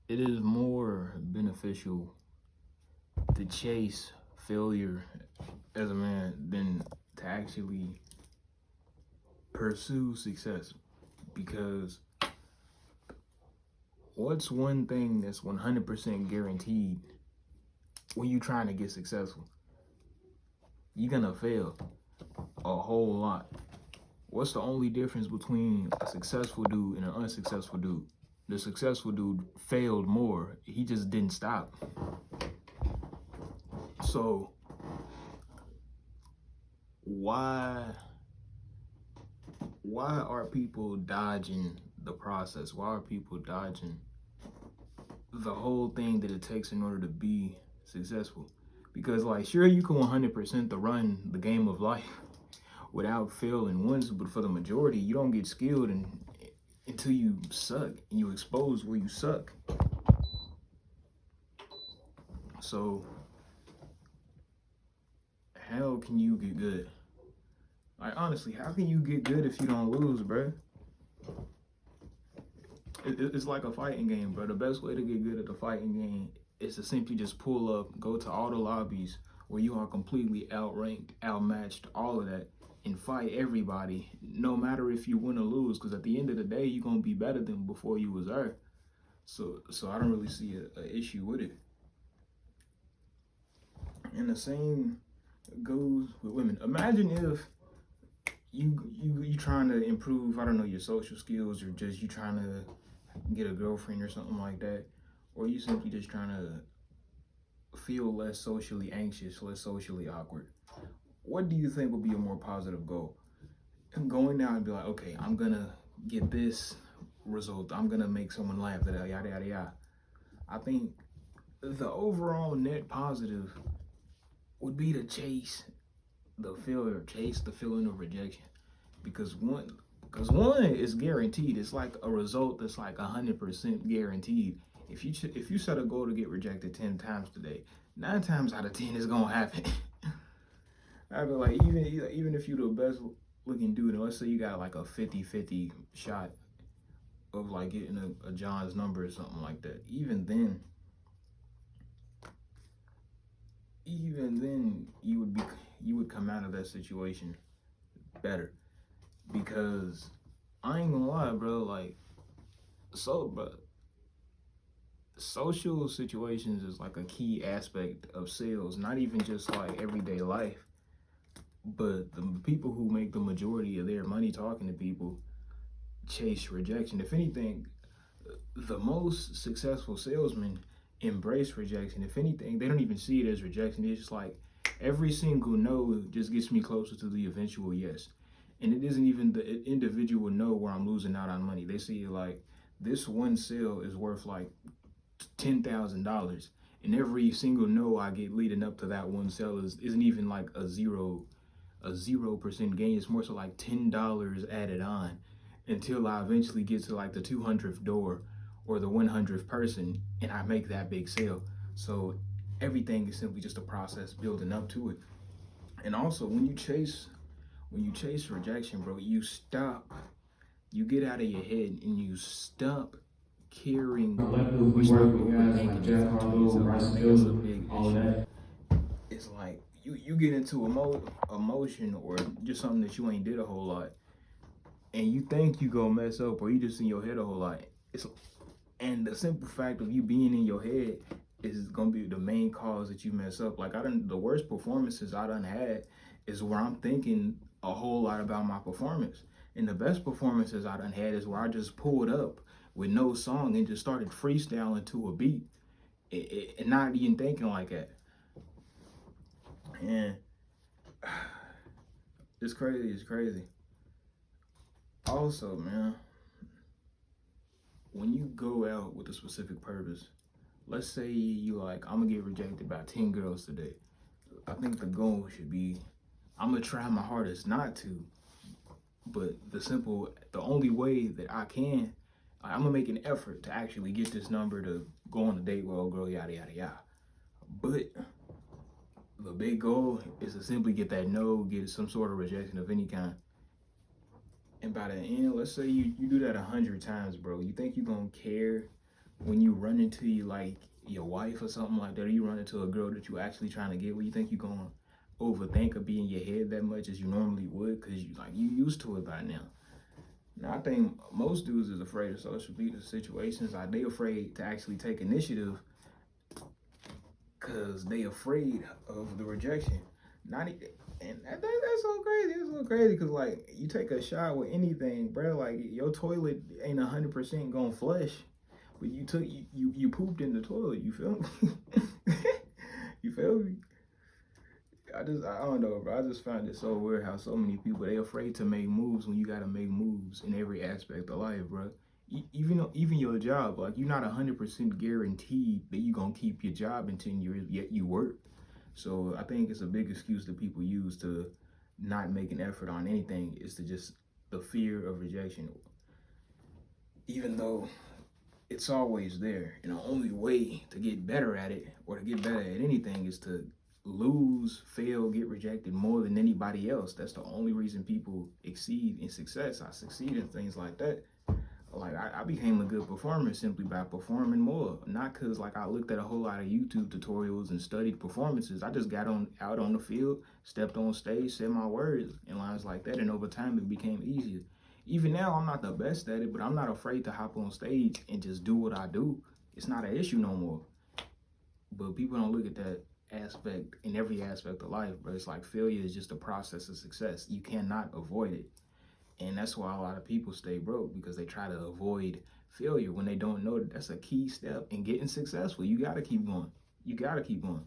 it is more beneficial to chase failure as a man than to actually pursue success. Because what's one thing that's 100% guaranteed when you're trying to get successful? You're gonna fail a whole lot. What's the only difference between a successful dude and an unsuccessful dude? The successful dude failed more. He just didn't stop. So why are people dodging the process? Why are people dodging the whole thing that it takes in order to be successful? Because like sure you can 100% to run the game of life without failing once, but for the majority you don't get skilled until you suck and you expose where you suck. So how can you get good? Like honestly, how can you get good if you don't lose, bro? It's like a fighting game, bro. The best way to get good at the fighting game is to simply just pull up, go to all the lobbies where you are completely outranked, outmatched, all of that, and fight everybody, no matter if you win or lose. Because at the end of the day, you're gonna be better than before you was there. So I don't really see a issue with it. And the same goes with women. Imagine if you trying to improve, I don't know, your social skills, or just you trying to get a girlfriend or something like that, or you simply just trying to feel less socially anxious, less socially awkward. What do you think would be a more positive goal? And going down and be like, okay, I'm gonna get this result. I'm gonna make someone laugh. Yada yada yada yada. I think the overall net positive would be to chase the failure, chase the feeling of rejection, because one is guaranteed. It's like a result that's like 100% guaranteed. If you set a goal to get rejected 10 times today, 9 times out of 10 it's gonna happen. I mean, like even if you're the best looking dude, and let's say you got like a 50-50 shot of like getting a John's number or something like that, even then you would come out of that situation better. Because I ain't gonna lie, bro, like bro, social situations is like a key aspect of sales, not even just like everyday life, but the people who make the majority of their money talking to people chase rejection. If anything, the most successful salesmen embrace rejection. If anything, they don't even see it as rejection. It's just like every single no just gets me closer to the eventual yes. And it isn't even the individual no where I'm losing out on money. They see it like this one sale is worth like $10,000, and every single no I get leading up to that one sale isn't even like a 0% gain. It's more so like $10 added on until I eventually get to like the 200th door or the 100th person and I make that big sale. So everything is simply just a process building up to it. And also when you chase rejection, bro, you get out of your head and you stop caring or stop overthinking the future yourself. I think that's a big issue. It's like you get into emotion or just something that you ain't did a whole lot, and you think you gonna mess up, or you just in your head a whole lot. And the simple fact of you being in your head is gonna be the main cause that you mess up. Like the worst performances I done had is where I'm thinking a whole lot about my performance. And the best performances I done had is where I just pulled up with no song and just started freestyling to a beat, and not even thinking like that. And it's crazy. It's crazy. Also, man, when you go out with a specific purpose, let's say you like, I'm gonna get rejected by 10 girls today. I think the goal should be, I'm gonna try my hardest not to, but the only way that I can, I'm gonna make an effort to actually get this number to go on a date with old girl, yada, yada, yada. But the big goal is to simply get that no, get some sort of rejection of any kind. And by the end, let's say you do that 100 times, bro. You think you're gonna care when you run into your wife or something like that, or you run into a girl that you actually trying to get, where you think you're gonna overthink or be in your head that much as you normally would, because you used to it by now. Now I think most dudes is afraid of social media situations. Like they afraid to actually take initiative because they afraid of the rejection. Not e- and that's so crazy. It's so crazy because like you take a shot with anything, bro. Like your toilet ain't 100% gonna flush, but you pooped in the toilet. You feel me? You feel me? I don't know, bro. I just find it so weird how so many people they afraid to make moves when you gotta make moves in every aspect of life, bro. Even your job, like you're not 100% guaranteed that you gonna keep your job in 10 years, yet you work. So I think it's a big excuse that people use to not make an effort on anything is to just the fear of rejection, even though it's always there. And the only way to get better at it or to get better at anything is to lose, fail, get rejected more than anybody else. That's the only reason people exceed in success. I succeed in things like that. Like I became a good performer simply by performing more. Not because like I looked at a whole lot of YouTube tutorials and studied performances. I just got on out on the field, stepped on stage, said my words and lines like that, and over time it became easier. Even now I'm not the best at it, but I'm not afraid to hop on stage and just do what I do. It's not an issue no more. But people don't look at that aspect in every aspect of life, but it's like failure is just a process of success. You cannot avoid it. And that's why a lot of people stay broke because they try to avoid failure when they don't know that that's a key step in getting successful. You got to keep going. You got to keep going.